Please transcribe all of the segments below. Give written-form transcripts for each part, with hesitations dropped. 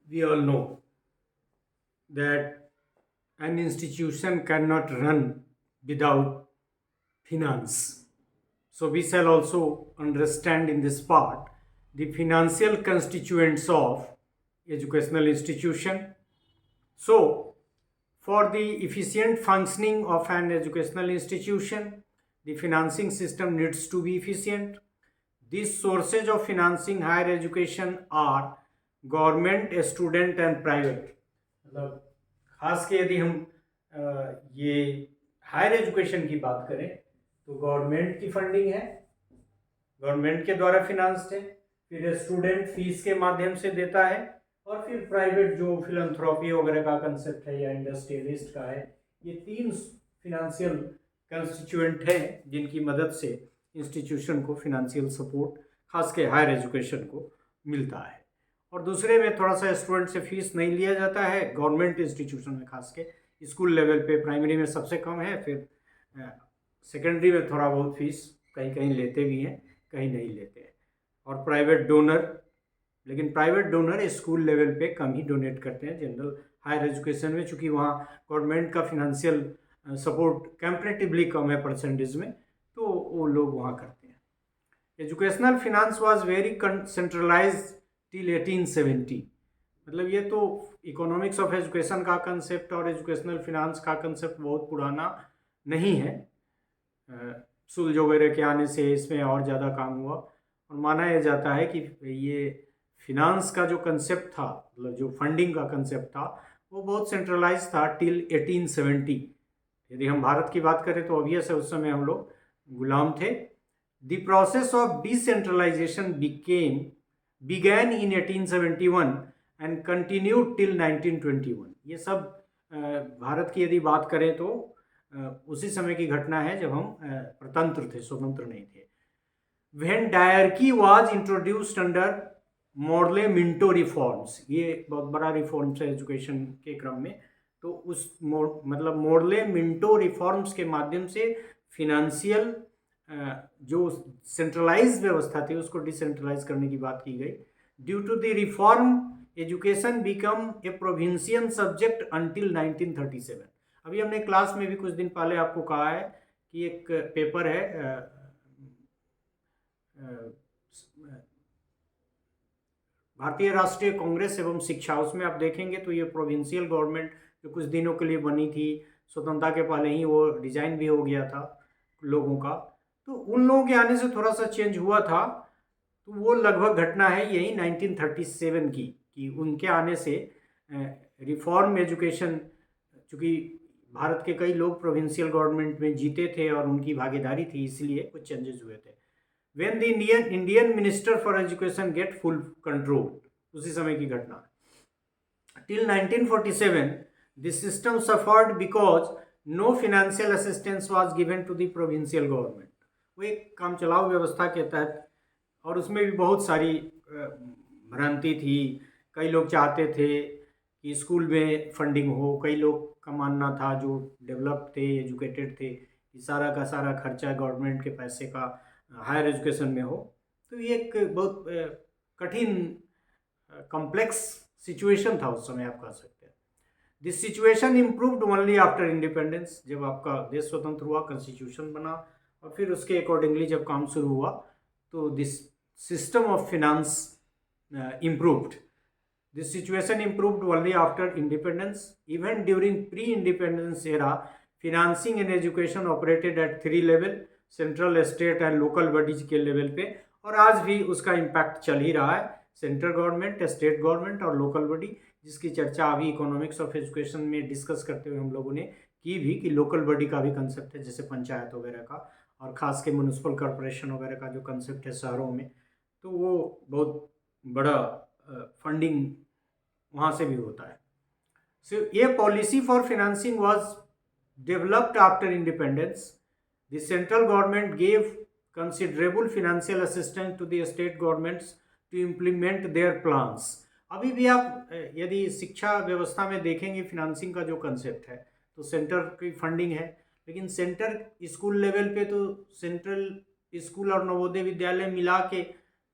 we all know that an institution cannot run without finance. So, we shall also understand in this part the financial constituents of educational institution. So, for the efficient functioning of an educational institution, the financing system needs to be efficient. These sources of financing higher education are government, student and private. मतलब खास के यदि हम ये higher education की बात करें तो गवर्नमेंट की फंडिंग है, गवर्नमेंट के द्वारा फिनांस्ड है, फिर स्टूडेंट फीस के माध्यम से देता है, और फिर प्राइवेट जो फिलंथ्रॉपी वगैरह का कंसेप्ट है या इंडस्ट्रियलिस्ट का है। ये तीन फिनेंशियल कंस्टिट्यूएंट हैं जिनकी मदद से इंस्टीट्यूशन को फिनेंशियल सपोर्ट खास के हायर एजुकेशन को मिलता है। और दूसरे में थोड़ा सा स्टूडेंट से फीस नहीं लिया जाता है गवर्नमेंट इंस्टीट्यूशन में, खास के स्कूल लेवल पे, प्राइमरी में सबसे कम है, फिर सेकेंडरी में थोड़ा बहुत फीस कहीं कहीं लेते भी हैं, कहीं नहीं लेते हैं। और प्राइवेट डोनर, लेकिन प्राइवेट डोनर स्कूल लेवल पे कम ही डोनेट करते हैं। जनरल हायर एजुकेशन में चूँकि वहाँ गवर्नमेंट का फिनेंशियल सपोर्ट कंपैरेटिवली कम है परसेंटेज में, तो वो लोग वहाँ करते हैं। Educational finance was very centralised till 1870। मतलब ये तो इकोनॉमिक्स ऑफ एजुकेशन का कंसेप्ट और एजुकेशनल फिनांस का कंसेप्ट बहुत पुराना नहीं है। सुल्ज वगैरह के आने से इसमें और ज़्यादा काम हुआ, और माना यह जाता है कि ये फिनांस का जो कंसेप्ट था, मतलब जो फंडिंग का कंसेप्ट था, वो बहुत सेंट्रलाइज था टिल 1870। यदि हम भारत की बात करें तो ऑब्वियस है उस समय हम लोग गुलाम थे। The process of decentralization began in 1871 and continued till 1921। ये सब भारत की यदि बात करें तो उसी समय की घटना है जब हम प्रतंत्र थे, स्वतंत्र नहीं थे। When diarchy was introduced under Morley Minto reforms, ये बहुत बड़ा रिफॉर्म्स है एजुकेशन के क्रम में, तो उस मतलब मॉडले मिंटो रिफॉर्म्स के माध्यम से फिनेंशियल जो सेंट्रलाइज व्यवस्था थी उसको डिसेंट्रलाइज करने की बात की गई। Due to the reform education become a provincial subject until 1937। अभी हमने क्लास में भी कुछ दिन पहले आपको कहा है कि एक पेपर है भारतीय राष्ट्रीय कांग्रेस एवं शिक्षा, उसमें आप देखेंगे तो ये प्रोविंशियल गवर्नमेंट जो कुछ दिनों के लिए बनी थी, स्वतंत्रता के पहले ही वो डिजाइन भी हो गया था लोगों का, तो उन लोगों के आने से थोड़ा सा चेंज हुआ था। तो वो लगभग घटना है यही 1937 की, कि उनके आने से रिफॉर्म एजुकेशन, चूँकि भारत के कई लोग प्रोविंशियल गवर्नमेंट में जीते थे और उनकी भागीदारी थी, इसलिए कुछ चेंजेस हुए थे। When the Indian Minister for Education get full control, उसी समय की घटना। Till 1947, the system suffered because no financial assistance was given to the provincial government। वो एक काम चलाओ व्यवस्था के तहत, और उसमें भी बहुत सारी भ्रांति थी। कई लोग चाहते थे कि स्कूल में फंडिंग हो, कई लोग का मानना था जो डेवलप थे, एजुकेटेड थे, कि सारा का सारा खर्चा गवर्नमेंट के पैसे का हायर एजुकेशन में हो। तो ये एक बहुत कठिन कॉम्प्लेक्स सिचुएशन था उस समय, आप कह सकते हैं। This situation improved only after independence. जब आपका देश स्वतंत्र हुआ, कॉन्स्टिट्यूशन बना, और फिर उसके अकॉर्डिंगली जब काम शुरू हुआ, तो this system of finance improved. This situation improved only after independence. Even during pre independence era, financing in education operated at 3 level, central, state and local bodies के लेवल पे, और आज भी उसका इम्पैक्ट चल ही रहा है। सेंट्रल गवर्नमेंट, स्टेट गवर्नमेंट और लोकल बॉडी, जिसकी चर्चा अभी इकोनॉमिक्स ऑफ एजुकेशन में डिस्कस करते हुए हम लोगों ने की भी, कि लोकल बॉडी का भी कंसेप्ट है, जैसे पंचायत वगैरह का, और ख़ास के म्यूनिसिपल कॉरपोरेशन वगैरह का जो कंसेप्ट है शहरों में, तो वो बहुत बड़ा फंडिंग वहाँ से भी होता है। सो ये policy for financing was developed after independence. The central government gave considerable financial assistance to the state governments to implement their plans। अभी भी आप यदि शिक्षा व्यवस्था में देखेंगे फिनांसिंग का जो कंसेप्ट है, तो सेंटर की फंडिंग है, लेकिन सेंटर स्कूल लेवल पे तो सेंट्रल स्कूल और नवोदय विद्यालय मिला के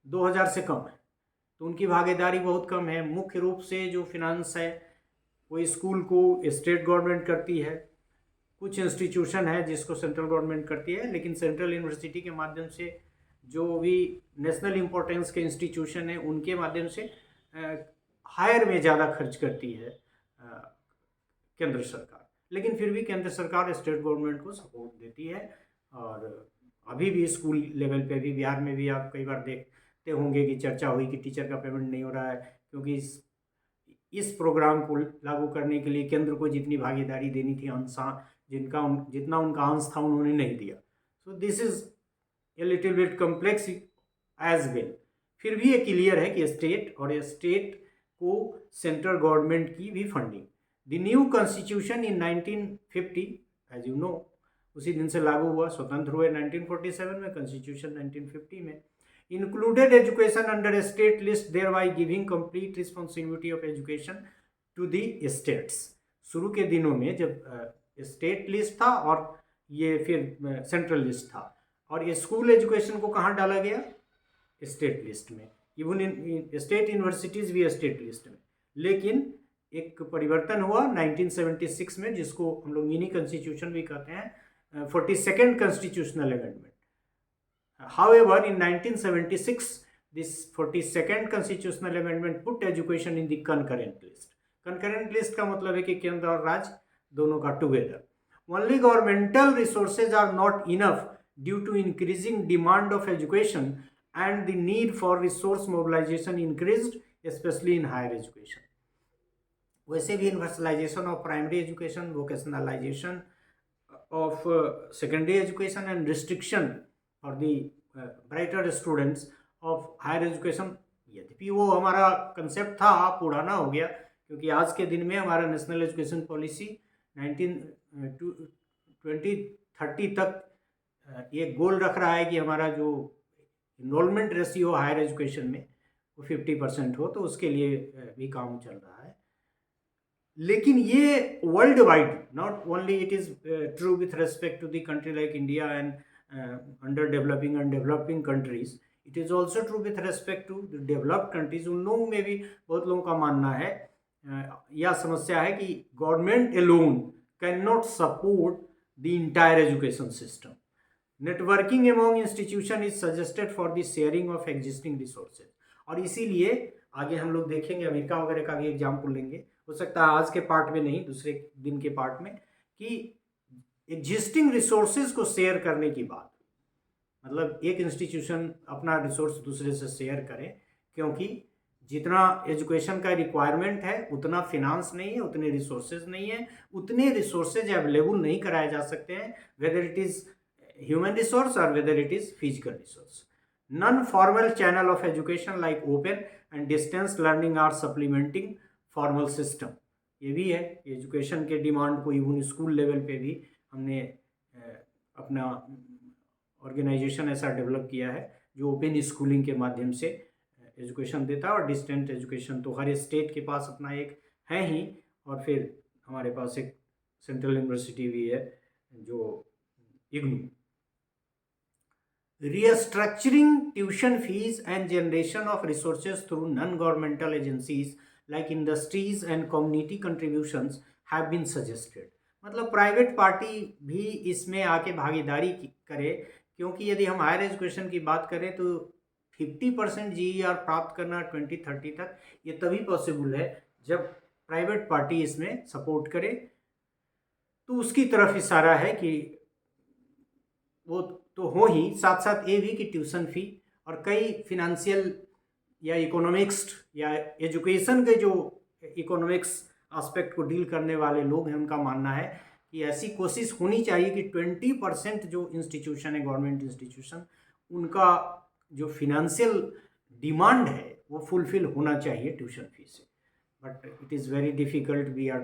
2000 से कम है। तो उनकी भागीदारी बहुत कम है। मुख्य रूप से जो फिनांस है वो स्कूल को स्टेट गवर्नमेंट करती है, कुछ इंस्टीट्यूशन है जिसको सेंट्रल गवर्नमेंट करती है, लेकिन सेंट्रल यूनिवर्सिटी के माध्यम से जो भी नेशनल इम्पोर्टेंस के इंस्टीट्यूशन है उनके माध्यम से हायर में ज़्यादा खर्च करती है केंद्र सरकार। लेकिन फिर भी केंद्र सरकार स्टेट गवर्नमेंट को सपोर्ट देती है। और अभी भी स्कूल लेवल पे भी बिहार में भी आप कई बार देखते होंगे कि चर्चा हुई कि टीचर का पेमेंट नहीं हो रहा है, क्योंकि इस प्रोग्राम को लागू करने के लिए केंद्र को जितनी भागीदारी देनी थी जितना उनका अंश था उन्होंने नहीं दिया। So this is a little bit complex as well. फिर भी ये क्लियर है कि स्टेट को सेंट्रल गवर्नमेंट की भी funding. The new constitution in 1950 as you know उसी दिन से लागू हुआ, स्वतंत्र हुए 1947 में, कॉन्स्टिट्यूशन 1950 में, included education under a state list, thereby giving complete responsibility of education to the states। शुरू के दिनों में जब स्टेट लिस्ट था और ये फिर सेंट्रल लिस्ट था, और ये स्कूल एजुकेशन को कहाँ डाला गया? स्टेट लिस्ट में। इवन इन स्टेट यूनिवर्सिटीज़ भी स्टेट लिस्ट में। लेकिन एक परिवर्तन हुआ 1976 में, जिसको हम लोग मिनी कॉन्स्टिट्यूशन भी कहते हैं, 42nd constitutional amendment. However, in 1976, this 42nd constitutional amendment put education in the concurrent list। concurrent list का मतलब है कि केंद्र और राज्य दोनों का together। Only governmental resources are not enough due to increasing demand of education and the need for resource mobilization increased, especially in higher education। वैसे भी universalization of primary education, vocationalization of secondary education and restriction और the brighter students of higher education, यद्यपि वो हमारा concept था पुराना हो गया, क्योंकि आज के दिन में हमारा नेशनल एजुकेशन पॉलिसी 2030 तक ये गोल रख रहा है कि हमारा जो इनरोलमेंट रेशियो हायर एजुकेशन में वो 50% हो, तो उसके लिए भी काम चल रहा है। लेकिन ये world wide, not only it is true with respect to the country like India and underdeveloping and developing countries, it is also true with respect to the developed countries। उन लोगों में भी बहुत लोगों का मानना है, यह समस्या है कि government alone cannot support the entire education system। networking among institution is suggested for the sharing of existing resources। और इसीलिए आगे हम लोग देखेंगे, अमेरिका वगैरह का भी एग्जाम्पल लेंगे, हो सकता है आज के पार्ट में नहीं, दूसरे दिन के पार्ट में, कि एग्जिस्टिंग रिसोर्सेज को शेयर करने की बात, मतलब एक इंस्टीट्यूशन अपना रिसोर्स दूसरे से शेयर करे, क्योंकि जितना एजुकेशन का रिक्वायरमेंट है उतना फिनांस नहीं है, उतने रिसोर्सेज नहीं है, उतने रिसोर्सेज अवेलेबल नहीं कराए जा सकते हैं, whether it is human resource और whether it is physical resource. Non formal channel of education like open and distance learning are supplementing formal system. ये भी है, एजुकेशन के डिमांड को इवन स्कूल लेवल पे भी हमने अपना ऑर्गेनाइजेशन ऐसा डेवलप किया है जो ओपन स्कूलिंग के माध्यम से एजुकेशन देता है, और डिस्टेंट एजुकेशन तो हर स्टेट के पास अपना एक है ही, और फिर हमारे पास एक सेंट्रल यूनिवर्सिटी भी है जो IGNOU. Restructuring tuition fees and generation of resources through non governmental agencies like industries and community contributions have been suggested. मतलब प्राइवेट पार्टी भी इसमें आके भागीदारी करे, क्योंकि यदि हम हायर एजुकेशन की बात करें तो 50% GER प्राप्त करना 2030 तक ये तभी पॉसिबल है जब प्राइवेट पार्टी इसमें सपोर्ट करे। तो उसकी तरफ इशारा है कि वो तो हो ही, साथ साथ ये भी कि ट्यूशन फी और कई फिनेंशियल या इकोनॉमिक्स या एजुकेशन के जो इकोनॉमिक्स एस्पेक्ट को डील करने वाले लोग हैं, उनका मानना है कि ऐसी कोशिश होनी चाहिए कि 20% जो इंस्टीट्यूशन है, गवर्नमेंट इंस्टीट्यूशन, उनका जो फिनेंशियल डिमांड है वो फुलफिल होना चाहिए ट्यूशन फी से। But it is very difficult, we are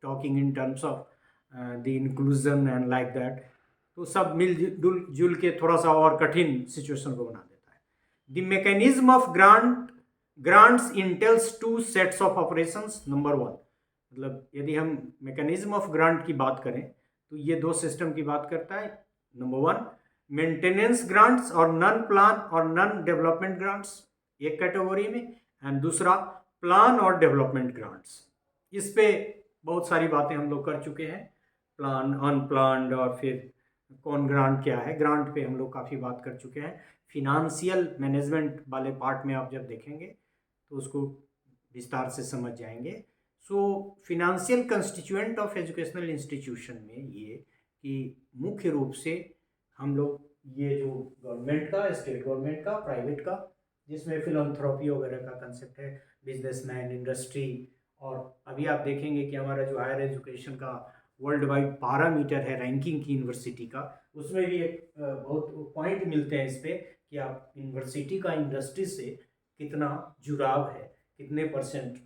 talking in terms of the inclusion and like that, तो सब जुल के थोड़ा सा और कठिन सिचुएशन को बना देता है। The mechanism of grants entails 2 sets of operations. Number 1, मतलब यदि हम मैकेनिज्म ऑफ ग्रांट की बात करें तो ये 2 सिस्टम की बात करता है। नंबर 1 मेंटेनेंस ग्रांट्स और नॉन प्लान और नॉन डेवलपमेंट ग्रांट्स। एक कैटेगरी में, एंड दूसरा प्लान और डेवलपमेंट ग्रांट्स। इस पे बहुत सारी बातें हम लोग कर चुके हैं, प्लान, अनप्लान्ड, और फिर कौन ग्रांट क्या है, ग्रांट पे हम लोग काफ़ी बात कर चुके हैं। फिनांशियल मैनेजमेंट वाले पार्ट में आप जब देखेंगे तो उसको विस्तार से समझ जाएंगे। So financial constituent of educational institution में ये कि मुख्य रूप से हम लोग ये जो गवर्नमेंट का, स्टेट गवर्नमेंट का, प्राइवेट का, जिसमें फिलंथ्रॉपी वगैरह का कंसेप्ट है, बिजनेसमैन, इंडस्ट्री, और अभी आप देखेंगे कि हमारा जो हायर एजुकेशन का वर्ल्ड वाइड पैरामीटर है रैंकिंग की यूनिवर्सिटी का, उसमें भी एक बहुत पॉइंट मिलते हैं इस पे कि आप यूनिवर्सिटी का इंडस्ट्री से कितना जुड़ाव है, कितने परसेंट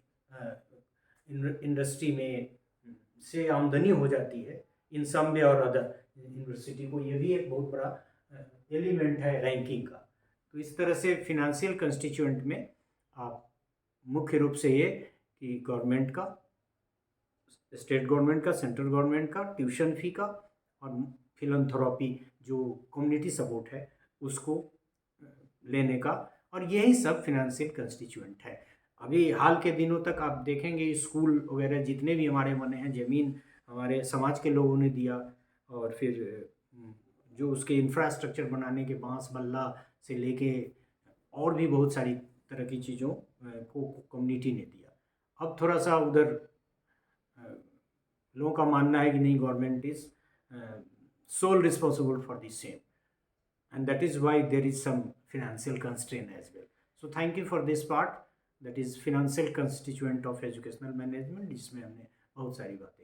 इंडस्ट्री में से आमदनी हो जाती है इन सम वे और अदर यूनिवर्सिटी को। ये भी एक बहुत बड़ा एलिमेंट है रैंकिंग का। तो इस तरह से फिनेंशियल कंस्टिट्यूएंट में आप मुख्य रूप से ये कि गवर्नमेंट का, स्टेट गवर्नमेंट का, सेंट्रल गवर्नमेंट का, ट्यूशन फी का, और फिलंथ्रॉपी जो कम्युनिटी सपोर्ट है उसको लेने का, और यही सब फिनेंशियल कंस्टिट्यूएंट है। अभी हाल के दिनों तक आप देखेंगे स्कूल वगैरह जितने भी हमारे बने हैं, ज़मीन हमारे समाज के लोगों ने दिया, और फिर जो उसके इंफ्रास्ट्रक्चर बनाने के बांस बल्ला से लेके और भी बहुत सारी तरह की चीज़ों को कम्युनिटी ने दिया। अब थोड़ा सा उधर लोगों का मानना है कि नहीं, government is sole responsible for the same, and that is why there is some financial constraint as well. So thank you for this part, that is financial constituent of educational management, जिसमें हमने बहुत सारी बातें